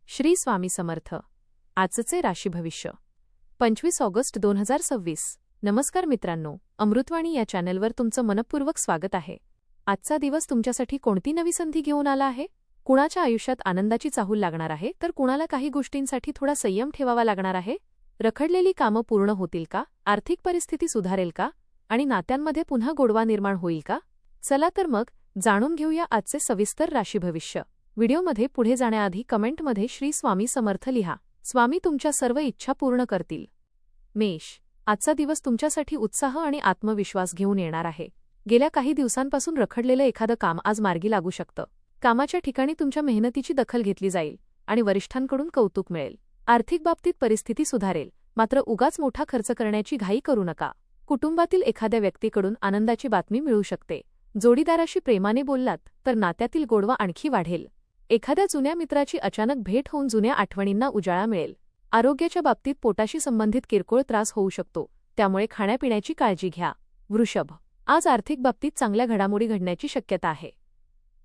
श्री स्वामी समर्थ. आजचे राशी भविष्य 25 ऑगस्ट 2026. नमस्कार मित्रांनो, अमृतवाणी या चॅनलवर तुमचं मनपूर्वक स्वागत आहे. आजचा दिवस तुमच्यासाठी कोणती नवी संधी घेऊन आला आहे? कुणाच्या आयुष्यात आनंदाची चाहूल लागणार आहे, तर कुणाला काही गोष्टींसाठी थोडा संयम ठेवावा लागणार आहे? रखडलेली कामं पूर्ण होतील का? आर्थिक परिस्थिती सुधारेल का? आणि नात्यांमध्ये पुन्हा गोडवा निर्माण होईल का? चला तर मग जाणून घेऊया आजचे सविस्तर राशी भविष्य. व्हिडिओमध्ये पुढे जाण्याआधी कमेंटमध्ये श्री स्वामी समर्थ लिहा. स्वामी तुमच्या सर्व इच्छा पूर्ण करतील. मेष, आजचा दिवस तुमच्यासाठी उत्साह आणि आत्मविश्वास घेऊन येणार आहे. गेल्या काही दिवसांपासून रखडलेलं एखादं काम आज मार्गी लागू शकतं. कामाच्या ठिकाणी तुमच्या मेहनतीची दखल घेतली जाईल आणि वरिष्ठांकडून कौतुक मिळेल. आर्थिक बाबतीत परिस्थिती सुधारेल, मात्र उगाच मोठा खर्च करण्याची घाई करू नका. कुटुंबातील एखाद्या व्यक्तीकडून आनंदाची बातमी मिळू शकते. जोडीदाराशी प्रेमाने बोललात तर नात्यातील गोडवा आणखी वाढेल. एखाद्या जुन्या मित्राची अचानक भेट होऊन जुन्या आठवणींना उजाळा मिळेल. आरोग्याच्या बाबतीत पोटाशी संबंधित किरकोळ त्रास होऊ शकतो, त्यामुळे खाण्यापिण्याची काळजी घ्या. वृषभ, आज आर्थिक बाबतीत चांगल्या घडामोडी घडण्याची शक्यता आहे.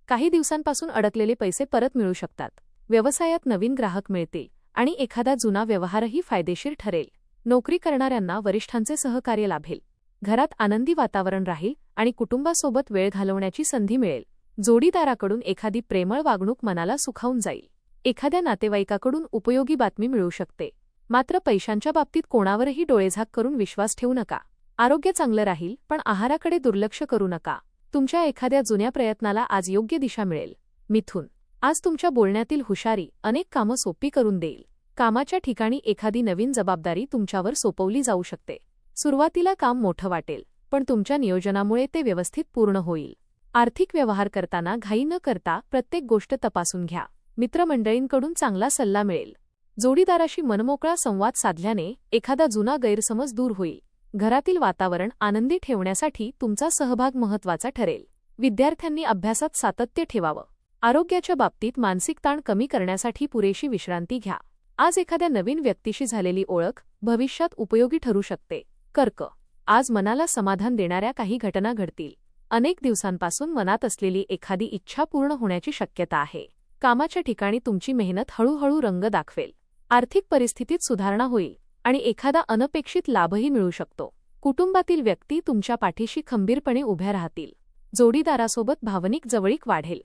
काही दिवसांपासून अडकलेले पैसे परत मिळू शकतात. व्यवसायात नवीन ग्राहक मिळतील आणि एखादा जुना व्यवहारही फायदेशीर ठरेल. नोकरी करणाऱ्यांना वरिष्ठांचे सहकार्य लाभेल. घरात आनंदी वातावरण राहील आणि कुटुंबासोबत वेळ घालवण्याची संधी मिळेल. जोडीदाराकडून एखादी प्रेमळ वागणूक मनाला सुखावून जाईल. एखाद्या नातेवाईकाकडून उपयोगी बातमी मिळू शकते. मात्र पैशांच्या बाबतीत कोणावरही डोळेझाक करून विश्वास ठेवू नका. आरोग्य चांगलं राहील, पण आहाराकडे दुर्लक्ष करू नका. तुमच्या एखाद्या जुन्या प्रयत्नाला आज योग्य दिशा मिळेल. मिथुन, आज तुमच्या बोलण्यातील हुशारी अनेक कामं सोपी करून देईल. कामाच्या ठिकाणी एखादी नवीन जबाबदारी तुमच्यावर सोपवली जाऊ शकते. सुरुवातीला काम मोठं वाटेल, पण तुमच्या नियोजनामुळे ते व्यवस्थित पूर्ण होईल. आर्थिक व्यवहार करताना घाई न करता प्रत्येक गोष्ट तपासून घ्या. मित्रमंडळींकडून चांगला सल्ला मिळेल. जोडीदाराशी मनमोकळा संवाद साधल्याने एखादा जुना गैरसमज दूर होईल. घरातील वातावरण आनंदी ठेवण्यासाठी तुमचा सहभाग महत्त्वाचा ठरेल. विद्यार्थ्यांनी अभ्यासात सातत्य ठेवावं. आरोग्याच्या बाबतीत मानसिक ताण कमी करण्यासाठी पुरेशी विश्रांती घ्या. आज एखाद्या नवीन व्यक्तीशी झालेली ओळख भविष्यात उपयोगी ठरू शकते. कर्क, आज मनाला समाधान देणाऱ्या काही घटना घडतील. अनेक दिवसांपासून मनात असलेली एखादी इच्छा पूर्ण होण्याची शक्यता आहे. कामाच्या ठिकाणी तुमची मेहनत हळूहळू रंग दाखवेल. आर्थिक परिस्थितीत सुधारणा होईल आणि एखादा अनपेक्षित लाभही मिळू शकतो. कुटुंबातील व्यक्ती तुमच्या पाठीशी खंबीरपणे उभ्या राहतील. जोडीदारासोबत भावनिक जवळीक वाढेल.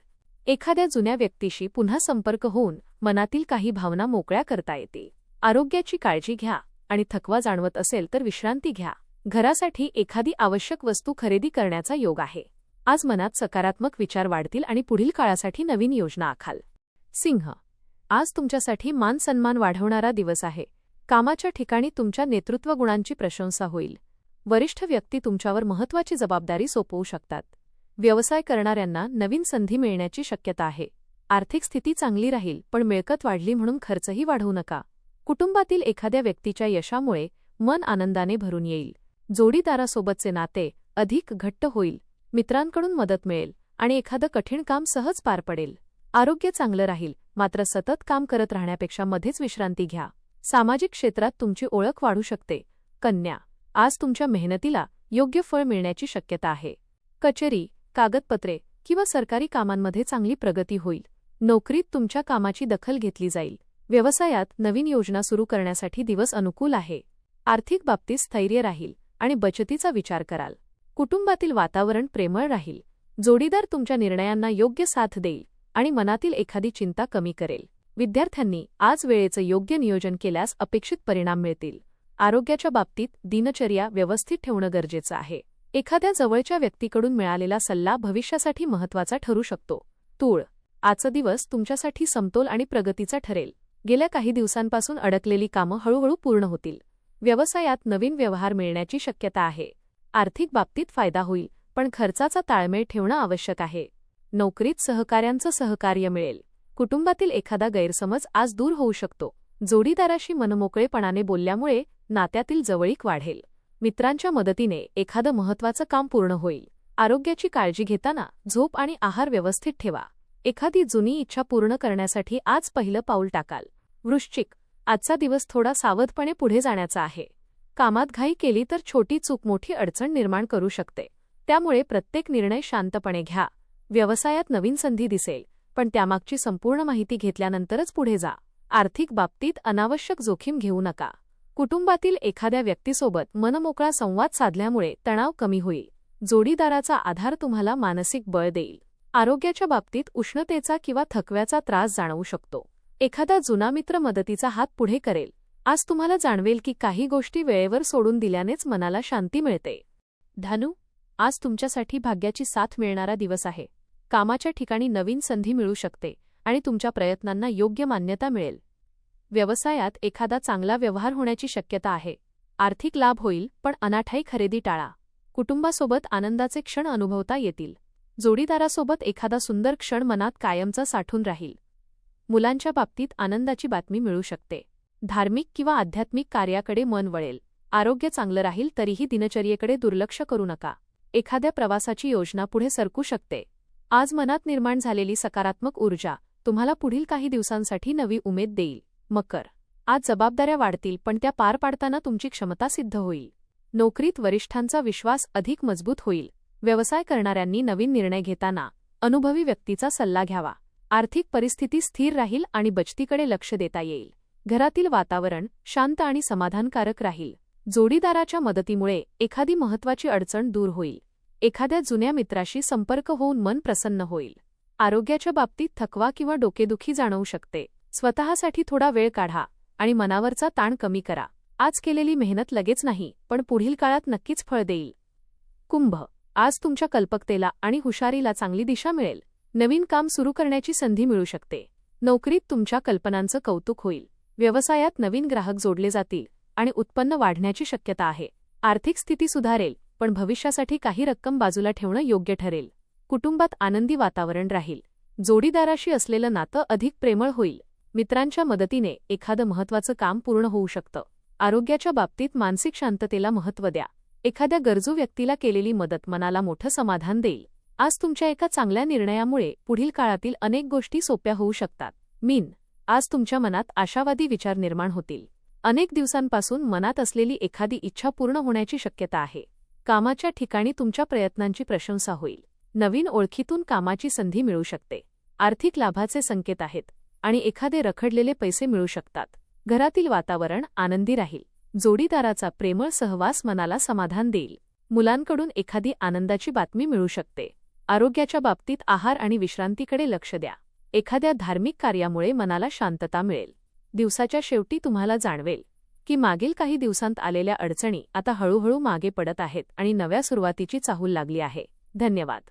एखाद्या जुन्या व्यक्तीशी पुन्हा संपर्क होऊन मनातील काही भावना मोकळ्या करता येतील. आरोग्याची काळजी घ्या आणि थकवा जाणवत असेल तर विश्रांती घ्या. घरासाठी एखादी आवश्यक वस्तू खरेदी करण्याचा योग आहे. आज मनात सकारात्मक विचार वाढतील आणि पुढील काळासाठी नवीन योजना आखाल. सिंह, आज तुमच्यासाठी मान सन्मान वाढवणारा दिवस आहे. कामाच्या ठिकाणी तुमच्या नेतृत्व गुणांची प्रशंसा होईल. वरिष्ठ व्यक्ती तुमच्यावर महत्त्वाची जबाबदारी सोपवू शकतात. व्यवसाय करणाऱ्यांना नवीन संधी मिळण्याची शक्यता आहे. आर्थिक स्थिती चांगली राहील, पण मिळकत वाढली म्हणून खर्चही वाढवू नका. कुटुंबातील एखाद्या व्यक्तीच्या यशामुळे मन आनंदाने भरून येईल. जोडीदारासोबतचे नाते अधिक घट्ट होईल. मित्रांकडून मदत मिळेल आणि एखादं कठीण काम सहज पार पडेल. आरोग्य चांगलं राहील, मात्र सतत काम करत राहण्यापेक्षा मध्येच विश्रांती घ्या. सामाजिक क्षेत्रात तुमची ओळख वाढू शकते. कन्या, आज तुमच्या मेहनतीला योग्य फळ मिळण्याची शक्यता आहे. कचेरी, कागदपत्रे किंवा सरकारी कामांमध्ये चांगली प्रगती होईल. नोकरीत तुमच्या कामाची दखल घेतली जाईल. व्यवसायात नवीन योजना सुरू करण्यासाठी दिवस अनुकूल आहे. आर्थिक बाबतीत स्थैर्य राहील आणि बचतीचा विचार कराल. कुटुंबातील वातावरण प्रेमळ राहील. जोडीदार तुमच्या निर्णयांना योग्य साथ देईल आणि मनातील एखादी चिंता कमी करेल. विद्यार्थ्यांनी आज वेळेचं योग्य नियोजन केल्यास अपेक्षित परिणाम मिळतील. आरोग्याच्या बाबतीत दिनचर्या व्यवस्थित ठेवणं गरजेचं आहे. एखाद्या जवळच्या व्यक्तीकडून मिळालेला सल्ला भविष्यासाठी महत्त्वाचा ठरू शकतो. तूळ, आजचा दिवस तुमच्यासाठी समतोल आणि प्रगतीचा ठरेल. गेल्या काही दिवसांपासून अडकलेली कामं हळूहळू पूर्ण होतील. व्यवसायात नवीन व्यवहार मिळण्याची शक्यता आहे. आर्थिक बाबतीत फायदा होईल, पण खर्चाचा ताळमेळ ठेवणं आवश्यक आहे. नोकरीत सहकाऱ्यांचं सहकार्य मिळेल. कुटुंबातील एखादा गैरसमज आज दूर होऊ शकतो. जोडीदाराशी मनमोकळेपणाने बोलल्यामुळे नात्यातील जवळीक वाढेल. मित्रांच्या मदतीने एखादं महत्त्वाचं काम पूर्ण होईल. आरोग्याची काळजी घेताना झोप आणि आहार व्यवस्थित ठेवा. एखादी जुनी इच्छा पूर्ण करण्यासाठी आज पहिलं पाऊल टाकाल. वृश्चिक, आजचा दिवस थोडा सावधपणे पुढे जाण्याचा आहे. कामात घाई केली तर छोटी चूक मोठी अडचण निर्माण करू शकते. त्यामुळे प्रत्येक निर्णय शांतपणे घ्या. व्यवसायात नवीन संधी दिसेल, पण त्यामागची संपूर्ण माहिती घेतल्यानंतरच पुढे जा. आर्थिक बाबतीत अनावश्यक जोखीम घेऊ नका. कुटुंबातील एखाद्या व्यक्तीसोबत मनमोकळा संवाद साधल्यामुळे तणाव कमी होईल. जोडीदाराचा आधार तुम्हाला मानसिक बळ देईल. आरोग्याच्या बाबतीत उष्णतेचा किंवा थकव्याचा त्रास जाणवू शकतो. एखादा जुना मित्र मदतीचा हात पुढे करेल. आज तुम्हाला जाणवेल की काही गोष्टी वेळेवर सोडून दिल्यानेच मनाला शांती मिळते. धनु, आज तुमच्यासाठी भाग्याची साथ मिळणारा दिवस आहे. कामाच्या ठिकाणी नवीन संधी मिळू शकते आणि तुमच्या प्रयत्नांना योग्य मान्यता मिळेल. व्यवसायात एखादा चांगला व्यवहार होण्याची शक्यता आहे. आर्थिक लाभ होईल, पण अनाठायी खरेदी टाळा. कुटुंबासोबत आनंदाचे क्षण अनुभवता येतील. जोडीदारासोबत एखादा सुंदर क्षण मनात कायमचा साठून राहील. मुलांच्या बाबतीत आनंदाची बातमी मिळू शकते. धार्मिक किंवा आध्यात्मिक कार्याकडे मन वळेल. आरोग्य चांगलं राहील, तरीही दिनचर्येकडे दुर्लक्ष करू नका. एखाद्या प्रवासाची योजना पुढे सरकू शकते. आज मनात निर्माण झालेली सकारात्मक ऊर्जा तुम्हाला पुढील काही दिवसांसाठी नवी उमेद देईल. मकर, आज जबाबदाऱ्या वाढतील, पण त्या पार पाडताना तुमची क्षमता सिद्ध होईल. नोकरीत वरिष्ठांचा विश्वास अधिक मजबूत होईल. व्यवसाय करणाऱ्यांनी नवीन निर्णय घेताना अनुभवी व्यक्तीचा सल्ला घ्यावा. आर्थिक परिस्थिती स्थिर राहील आणि बचतीकडे लक्ष देता येईल. घरातील वातावरण शांत आणि समाधानकारक राहील. जोडीदाराच्या मदतीमुळे एखादी महत्त्वाची अडचण दूर होईल. एखाद्या जुन्या मित्राशी संपर्क होऊन मन प्रसन्न होईल. आरोग्याच्या बाबतीत थकवा किंवा डोकेदुखी जाणवू शकते. स्वतःसाठी थोडा वेळ काढा आणि मनावरचा ताण कमी करा. आज केलेली मेहनत लगेच नाही, पण पुढील काळात नक्कीच फळ देईल. कुंभ, आज तुमच्या कल्पकतेला आणि हुशारीला चांगली दिशा मिळेल. नवीन काम सुरू करण्याची संधी मिळू शकते. नोकरीत तुमच्या कल्पनांचं कौतुक होईल. व्यवसायात नवीन ग्राहक जोडले जातील आणि उत्पन्न वाढण्याची शक्यता आहे. आर्थिक स्थिती सुधारेल, पण भविष्यासाठी काही रक्कम बाजूला ठेवणं योग्य ठरेल. कुटुंबात आनंदी वातावरण राहील. जोडीदाराशी असलेलं नातं अधिक प्रेमळ होईल. मित्रांच्या मदतीने एखादं महत्त्वाचं काम पूर्ण होऊ शकतं. आरोग्याच्या बाबतीत मानसिक शांततेला महत्त्व द्या. एखाद्या गरजू व्यक्तीला केलेली मदत मनाला मोठं समाधान देईल. आज तुमच्या एका चांगल्या निर्णयामुळे पुढील काळातील अनेक गोष्टी सोप्या होऊ शकतात. मीन, आज तुमच्या मनात आशावादी विचार निर्माण होतील. अनेक दिवसांपासून मनात असलेली एखादी इच्छा पूर्ण होण्याची शक्यता आहे. कामाच्या ठिकाणी तुमच्या प्रयत्नांची प्रशंसा होईल. नवीन ओळखीतून कामाची संधी मिळू शकते. आर्थिक लाभाचे संकेत आहेत आणि एखादे रखडलेले पैसे मिळू शकतात. घरातील वातावरण आनंदी राहील. जोडीदाराचा प्रेमळ सहवास मनाला समाधान देईल. मुलांकडून एखादी आनंदाची बातमी मिळू शकते. आरोग्याच्या बाबतीत आहार आणि विश्रांतीकडे लक्ष द्या. एखाद्या धार्मिक कार्यामुळे मनाला शांतता मिळेल. दिवसाच्या शेवटी तुम्हाला जाणवेल की मागील काही दिवसांत आलेल्या अडचणी आता हळूहळू मागे पडत आहेत आणि नव्या सुरुवातीची चाहूल लागली आहे. धन्यवाद.